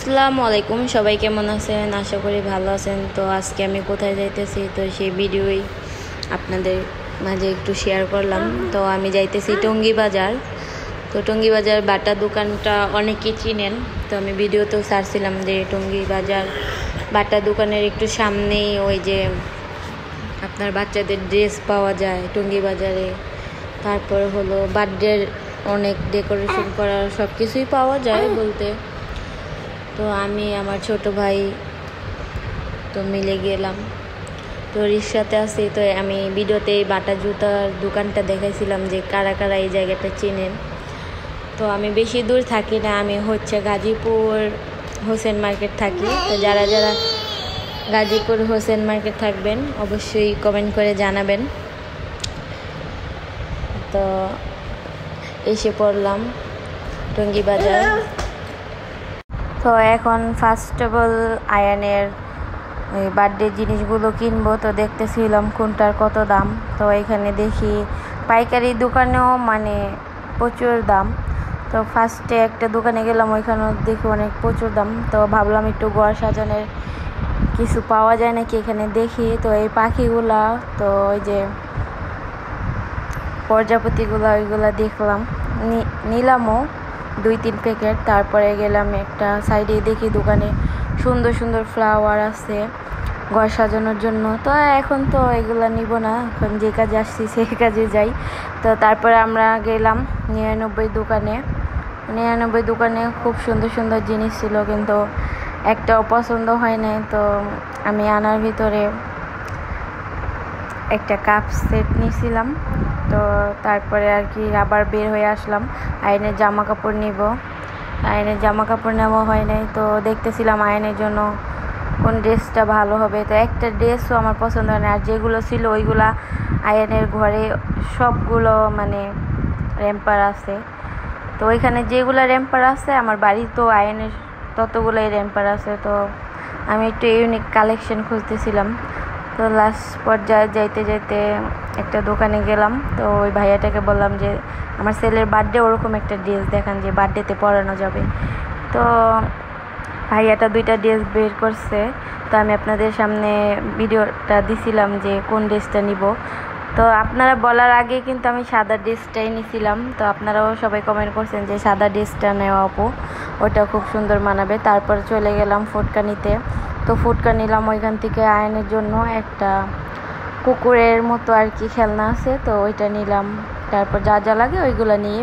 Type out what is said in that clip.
আসসালামু আলাইকুম, সবাই কেমন আছেন? আশা করি ভালো আছেন। তো আজকে আমি কোথায় যাইতেছি তো সেই ভিডিওই আপনাদের মাঝে একটু শেয়ার করলাম। তো আমি যাইতেছি টঙ্গী বাজার। তো টঙ্গী বাজার বাটা দোকানটা অনেকেই চিনেন। তো আমি ভিডিওতেও ছাড়ছিলাম যে টঙ্গী বাজার বাটা দোকানের একটু সামনেই ওই যে আপনার বাচ্চাদের ড্রেস পাওয়া যায় টঙ্গী বাজারে। তারপর হলো বার্থডের অনেক ডেকোরেশন করা সব কিছুই পাওয়া যায় বলতে। তো আমি আমার ছোট ভাই তো মিলে গেলাম। তো রিক্সাতে আসি। তো আমি ভিডিওতে এই বাটা জুতার দোকানটা দেখাইছিলাম যে কারা কারা এই জায়গাটা চেনেন। তো আমি বেশি দূর থাকি না, আমি হচ্ছে গাজীপুর হোসেন মার্কেট থাকি। তো যারা যারা গাজীপুর হোসেন মার্কেট থাকবেন অবশ্যই কমেন্ট করে জানাবেন। তো এসে পড়লাম টঙ্গী বাজার। তো এখন ফার্স্ট অফ অল আয়ানের বার্থডে জিনিসগুলো কিনবো। তো দেখতেছিলাম কোনটার কত দাম। তো এখানে দেখি পাইকারি দোকানেও মানে প্রচুর দাম। তো ফার্স্টে একটা দোকানে গেলাম, ওইখানেও দেখি অনেক প্রচুর দাম। তো ভাবলাম একটু ঘর সাজানোর কিছু পাওয়া যায় নাকি এখানে দেখি। তো এই পাখিগুলা, তো ওই যে প্রজাপতিগুলা, ওইগুলা দেখলাম, নিলামও 2-3 প্যাকেট। তারপরে গেলাম একটা সাইডে, দেখি দোকানে সুন্দর সুন্দর ফ্লাওয়ার আছে ঘর সাজানোর জন্য। তো এখন তো এগুলা নিব না, এখন যে কাজে আসছি সেই কাজে যাই। তো তারপরে আমরা গেলাম 99 দোকানে। 99 দোকানে খুব সুন্দর সুন্দর জিনিস ছিল, কিন্তু একটাও পছন্দ হয় নাই। তো আমি আনার ভিতরে একটা কাপ সেট নিয়েছিলাম। তো তারপরে আর কি আবার বের হয়ে আসলাম, আয়নের জামা কাপড় নিব। আয়নের জামা কাপড় নেওয়া হয় নাই। তো দেখতেছিলাম আয়নের জন্য কোন ড্রেসটা ভালো হবে। তো একটা ড্রেসও আমার পছন্দ হয় না, আর যেগুলো ছিল ওইগুলা আয়নের ঘরে সবগুলো মানে র্যাম্পার আছে। তো ওইখানে যেগুলো র্যাম্পার আছে আমার বাড়ি তো আয়নের ততগুলোই র্যাম্পার আছে। তো আমি একটু ইউনিক কালেকশন খুঁজতেছিলাম। তো লাস্ট পর্যায়ে যাইতে যাইতে একটা দোকানে গেলাম। তো ওই ভাইয়াটাকে বললাম যে আমার ছেলের বার্থডে, ওরকম একটা ড্রেস দেখান যে বার্থডেতে পরানো যাবে। তো ভাইয়াটা 2টা ড্রেস বের করছে। তো আমি আপনাদের সামনে ভিডিওটা দিছিলাম যে কোন ড্রেসটা নিব। তো আপনারা বলার আগে কিন্তু আমি সাদা ড্রেসটাই নিছিলাম। তো আপনারাও সবাই কমেন্ট করছেন যে সাদা ড্রেসটা নেওয়া আপু, ওটা খুব সুন্দর মানাবে। তারপর চলে গেলাম ফুটকা নিতে। তো ফুটকা নিলাম ওইখান থেকে আয়নের জন্য একটা কুকুরের মতো আর কি খেলনা আছে, তো ওইটা নিলাম। তারপর যা যা লাগে ওইগুলো নিয়ে